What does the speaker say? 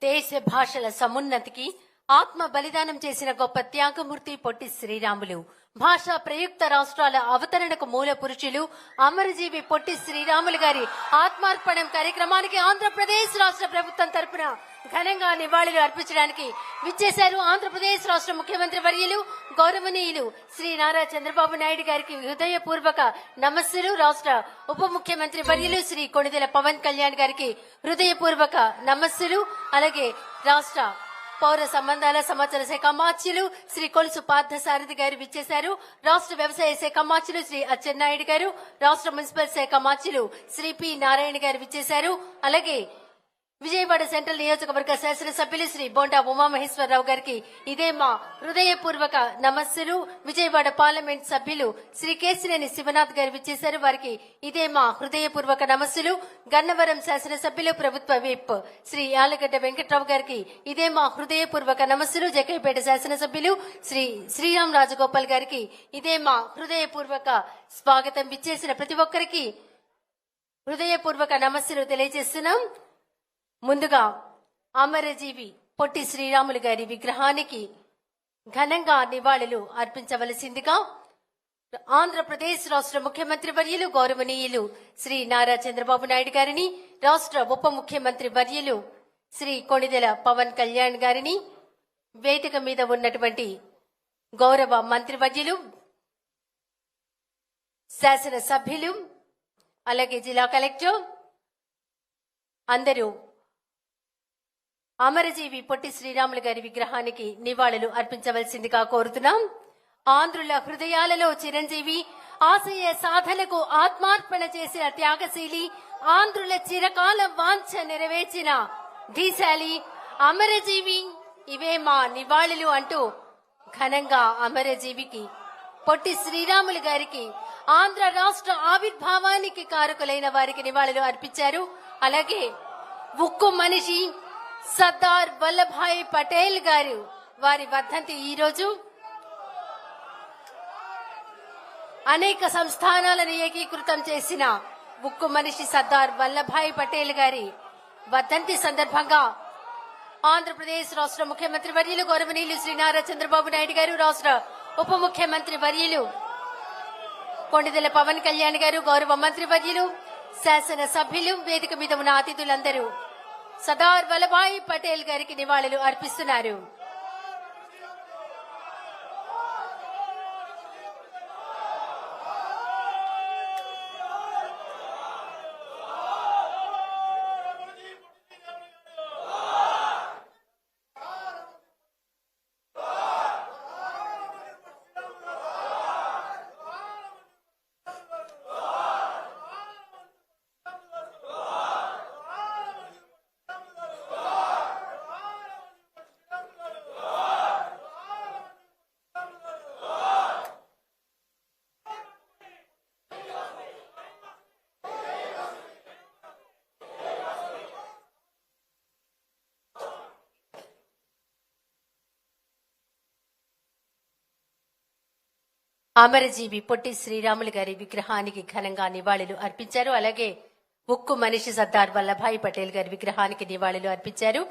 దేశ భాషల సమున్నతికి ఆత్మ బలిదానం చేసిన గొప్ప త్యాగమూర్తి పొట్టి శ్రీరాములు. భాషా ప్రయుక్త రాష్ట్రాల అవతరణకు మూల పురుషులు అమరజీవి పొట్టి శ్రీరాములు గారి ఆత్మార్పణం కార్యక్రమానికి ఆంధ్రప్రదేశ్ రాష్ట్ర ప్రభుత్వం తరపున ఘనంగా నివాళులు అర్పించడానికి విచ్చేశారు. ఆంధ్రప్రదేశ్ రాష్ట్ర ముఖ్యమంత్రి వర్యులు గౌరవనీయులు శ్రీ నారా చంద్రబాబు నాయుడు గారికి హృదయపూర్వక నమస్సులు. రాష్ట్ర ఉప ముఖ్యమంత్రి వర్యులు శ్రీ కొణిదెల పవన్ కళ్యాణ్ గారికి హృదయపూర్వక నమస్సులు. అలాగే రాష్ట్ర పౌర సంబంధాల సమాచార శాఖ అమాత్యులు శ్రీ కొలుసు పార్థసారథి గారు విచ్చేశారు. రాష్ట్ర వ్యవసాయ శాఖ అమాత్యులు శ్రీ అచ్చెన్నాయుడు గారు, రాష్ట్ర మున్సిపల్ శాఖ అమాత్యులు శ్రీ పి నారాయణ గారు విచ్చేశారు. అలాగే విజయవాడ సెంట్రల్ నియోజకవర్గ శాసనసభ్యులు శ్రీ బోండా ఉమామహేశ్వరరావు గారికి ఇదే మా హృదయపూర్వక నమస్సులు. విజయవాడ పార్లమెంట్ సభ్యులు శ్రీ కేసినేని శివనాథ్ గారు విచ్చేశారు. వారికి ఇదే మా హృదయపూర్వక నమస్సులు. గన్నవరం శాసనసభ్యులు ప్రభుత్వ విప్ శ్రీ యాలగడ్డ వెంకట్రావు గారికి ఇదే మా హృదయపూర్వక నమస్సులు. జగ్గైపేట శాసనసభ్యులు శ్రీ శ్రీరామ్ రాజగోపాల్ గారికి ఇదే మా హృదయపూర్వక స్వాగతం. విచ్చేసిన ప్రతి ఒక్కరికి హృదయపూర్వక నమస్సులు తెలియజేస్తున్నాం. ముందుగా అమరజీవి పొట్టి శ్రీరాములు గారి విగ్రహానికి ఘనంగా నివాళులు అర్పించవలసిందిగా ఆంధ్రప్రదేశ్ రాష్ట్ర ముఖ్యమంత్రి వర్యులు గౌరవనీయులు శ్రీ నారా చంద్రబాబు నాయుడు గారిని, రాష్ట్ర ఉప ముఖ్యమంత్రి వర్యులు శ్రీ కొణిదెల పవన్ కళ్యాణ్ గారిని, వేదిక మీద ఉన్నటువంటి గౌరవ మంత్రివర్యులు, శాసన సభ్యులు, అలాగే జిల్లా కలెక్టర్ అందరూ అమరజీవి పొట్టి శ్రీరాములు గారి విగ్రహానికి నివాళులు అర్పించవలసిందిగా కోరుతున్నాం. ఆంధ్రుల హృదయాలలో చిరంజీవి, ఆశయ సాధనకు ఆత్మార్పణ చేసిన త్యాగశీలి, ఆంధ్రుల చిరకాల వాంఛ నెరవేర్చిన ధీశాలి అమరజీవి, ఇవే మా నివాళులు అంటూ ఘనంగా అమరజీవికి పొట్టి శ్రీరాములు గారికి ఆంధ్ర రాష్ట్ర ఆవిర్భావానికి కారకులైన వారికి నివాళులు అర్పించారు. అలాగే ఉక్కు మనిషి సర్దార్ వల్లభాయ్ పటేల్ గారు వారి వర్ధంతి ఈ రోజు. అనేక సంస్థానాలను ఏకీకృతం చేసిన ఉక్కు మనిషి సర్దార్ వల్లభాయ్ పటేల్ గారి వర్ధంతి సందర్భంగా ఆంధ్రప్రదేశ్ రాష్ట్ర ముఖ్యమంత్రి వర్యులు గౌరవనీయులు శ్రీ నారా చంద్రబాబు నాయుడు గారు, రాష్ట్ర ఉప ముఖ్యమంత్రి వర్యులు కొణిదెల పవన్ కళ్యాణ్ గారు, గౌరవ మంత్రి వర్యులు, శాసన సభ్యులు, వేదిక మీద ఉన్న అతిథులందరూ సర్దార్ వల్లభాయ్ పటేల్ గారికి నివాళులు అర్పిస్తున్నారు. అమరజీవి పొట్టి శ్రీరాములు గారి విగ్రహానికి ఘనంగా నివాళులు అర్పించారు. అలాగే ఉక్కు మనిషి సర్దార్ వల్లభాయ్ పటేల్ గారి విగ్రహానికి నివాళులు అర్పించారు.